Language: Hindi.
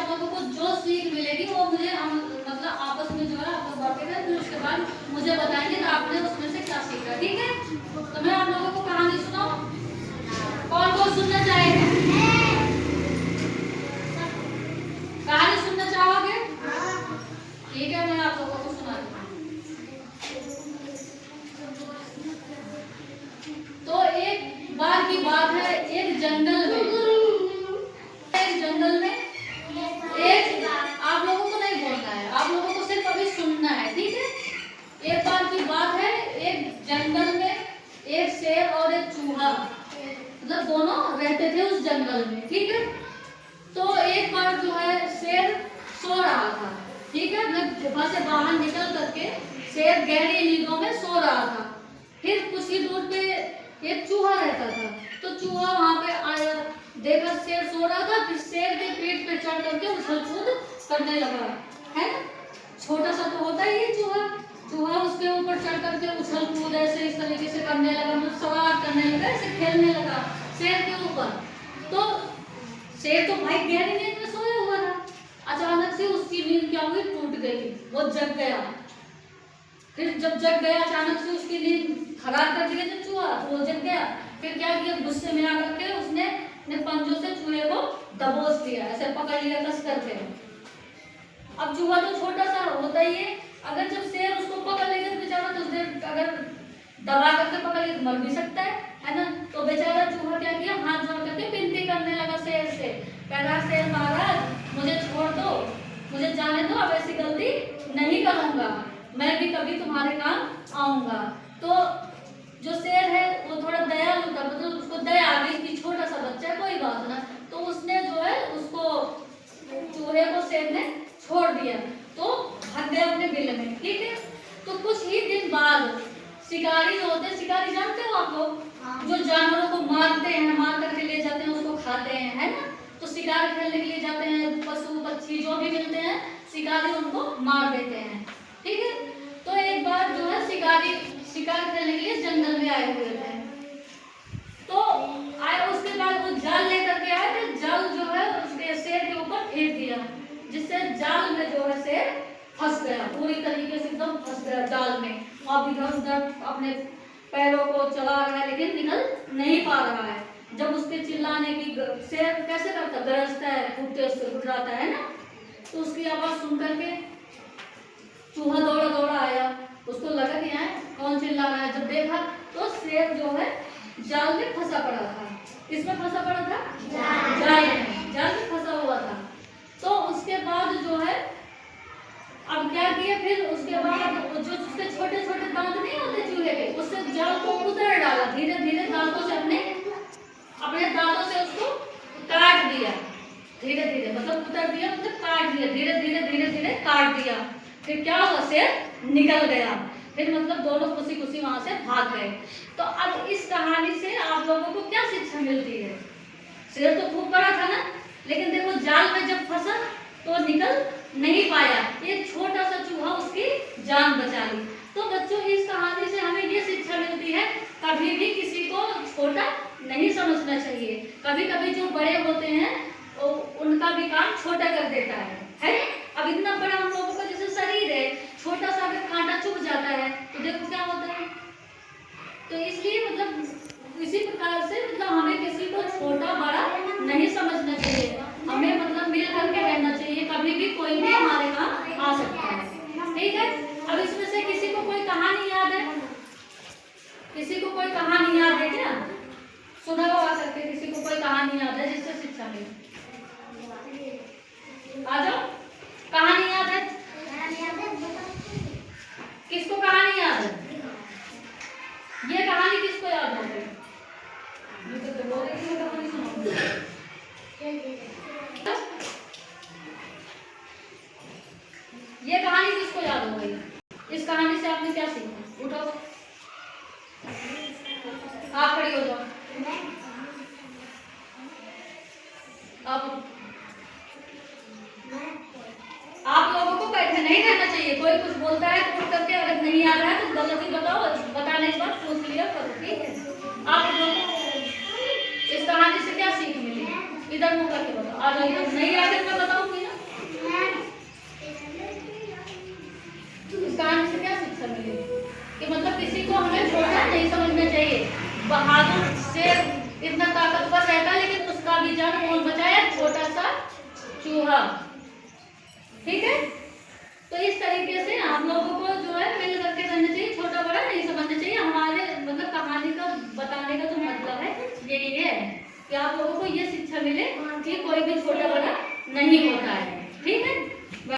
आप लोगों को जो सीख मिलेगी वो मुझे मतलब आपस में जो है आप लोग बांटेंगे, फिर उसके बाद मुझे बताएंगे कि आपने उसमें से क्या सीखा। ठीक है, तो मैं आप लोगों को कहानी सुनाऊं? कौन कौन सुनना चाहेगा? कहानी सुनना चाहोगे? ठीक है, मैं आप लोगों को सुनाती हूँ। तो एक बार की बात है, एक जंगल में एक, आप लोगों को नहीं बोलना है, आप लोगों को सिर्फ अभी सुनना है। ठीक है, एक बार की बात है, एक जंगल में एक शेर और एक चूहा, मतलब दोनों रहते थे उस जंगल में। ठीक है, तो एक बार जो है शेर सो रहा था। ठीक है, मतलब गुफा से बाहर निकल करके शेर गहरी नींदों में सो रहा था। फिर कुछ ही दूर पे एक चूहा रहता था, तो चूहा वहां पे आया, देखा शेर सो रहा था, फिर शेर के पेट पे चढ़ करके उछल कूद करने लगा, है ना। छोटा सा तो होता ही है चूहा, चूहा उसके ऊपर चढ़ करके उछल कूद ऐसे इस तरीके से करने लगा, मतलब सवार करने लगा, ऐसे खेलने लगा शेर के ऊपर। तो शेर तो भाई गहरी नींद में सोया हुआ था, अचानक से उसकी नींद क्या हुई, टूट गई, वो जग गया। फिर जब जग गया, अचानक से उसकी नींद खराब कर दिया जब चूहा, वो जग गया। फिर क्या किया, गुस्से में आकर के उसने अपने पंजों से चूहे को दबोच लिया, ऐसे पकड़ लिया कस करके। अब चूहा तो छोटा सा होता ही है, अगर जब शेर उसको पकड़ लेगा तो बेचारा, तो उसने अगर दबा करके पकड़ लिया तो मर भी सकता है ना। तो बेचारा चूहा क्या किया, हाथ जोड़ करके विनती करने लगा शेर से, कह रहा शेर महाराज मुझे छोड़ दो, मुझे जाने दो, अब ऐसी गलती नहीं करूंगा, मैं भी कभी तुम्हारे काम आऊंगा। तो जो शेर है वो थोड़ा दयालु था, मतलब उसको दया आ गई कि छोटा सा बच्चा है, कोई बात ना, तो उसने जो है उसको, चूहे को शेर ने छोड़ दिया, तो भाग गया अपने बिल में। ठीक है, तो कुछ ही दिन बाद शिकारी जो होते हैं, शिकारी जानते हो आप लोग, जो जानवरों को मारते हैं, मार करके ले जाते हैं, उसको खाते हैं, है ना। तो शिकार खेलने के लिए जाते हैं, पशु पक्षी जो भी मिलते हैं शिकारी उनको मार देते हैं। ठीक है, तो एक बार जो है शिकारी शिकार खेलने के लिए जंगल में आए हुए थे, तो आए, उसके बाद वो जाल लेकर के आए थे, जाल जो है उसके शेर के ऊपर फेंक दिया, जिससे जाल में जो है शेर फंस गया, पूरी तरीके से एकदम फंस गया जाल में। अब इधर उधर अपने पैरों को चला रहा है लेकिन निकल नहीं पा रहा है। जब उसके चिल्लाने की, शेर कैसे करता, गरजता है, फूटते से घुटराता है ना, तो उसकी आवाज सुन करके चूहा दौड़ा दौड़ा आया, उसको लगा कि यहाँ कौन चिल्ला रहा है। जब देखा तो शेर जो है जाल में फंसा पड़ा था। किसमें फंसा पड़ा था? जाल में फंसा हुआ था। तो उसके बाद जो है अब क्या किया, फिर उसके बाद जो उसके छोटे छोटे दांत नहीं होते चूहे के, उससे जाल को उतर डाला, धीरे धीरे दांतों से अपने दांतों से उसको काट दिया, धीरे धीरे, मतलब उतर दिया, मतलब काट दिया, धीरे धीरे धीरे धीरे काट दिया। फिर क्या हुआ, शेर निकल गया, फिर मतलब दोनों खुशी खुशी वहां से भाग गए। तो अब इस कहानी से आप लोगों को क्या शिक्षा मिलती है? शेर तो खूब बड़ा था ना, लेकिन देखो जाल में जब फंसा तो निकल नहीं पाया, एक छोटा सा चूहा उसकी जान बचा ली। तो बच्चों इस कहानी से हमें ये शिक्षा मिलती है, कभी भी किसी को छोटा नहीं समझना चाहिए। कभी कभी जो बड़े होते हैं उनका भी काम छोटा कर देता है। अब इतना बड़ा हम लोगों का जैसे शरीर है, छोटा सा अगर कांटा चुभ जाता है तो देखो क्या होता है। तो इसलिए मतलब इसी प्रकार से मतलब हमें किसी को छोटा बड़ा नहीं समझना चाहिए, हमें मतलब मिल करके रहना चाहिए, कभी भी कोई भी हमारे काम आ सकता है। ठीक है, अब इसमें से किसी को कोई कहानी याद है? किसी को कोई कहानी याद है क्या? सुनाओ आ सकते, किसी को कोई कहानी याद है जिससे शिक्षा मिले? आ जाओ, कहानी याद है? किसको कहानी याद है? ये कहानी किसको याद हो गई? कहानी सुनो। ये कहानी किसको याद हो गई? इस कहानी से आपने क्या सीखा? उठो, आप खड़ी हो जाओ। आप लोगों को बैठे नहीं रहना चाहिए, कोई कुछ बोलता है तो उठ करके, अगर नहीं आ रहा है तो गलती बताओ, बताने के बाद पूछ लिया करो। ठीक है, आप लोगों को इस कहानी से क्या सीख मिली? इधर मुंह करके बताओ। आ जाओ, नहीं आ रहा मैं बताऊंगी ना। बहादुर शेर इतना ताकतवर रहता लेकिन उसका भी जान कौन बचाया? छोटा सा चूहा। ठीक है, तो इस तरीके से आप लोगों को जो है मिल करके रहना चाहिए, छोटा बड़ा नहीं समझना चाहिए। हमारे मतलब कहानी का बताने का जो मतलब है यही है कि आप लोगों को ये शिक्षा मिले कि कोई भी छोटा बड़ा नहीं होता है। ठीक है।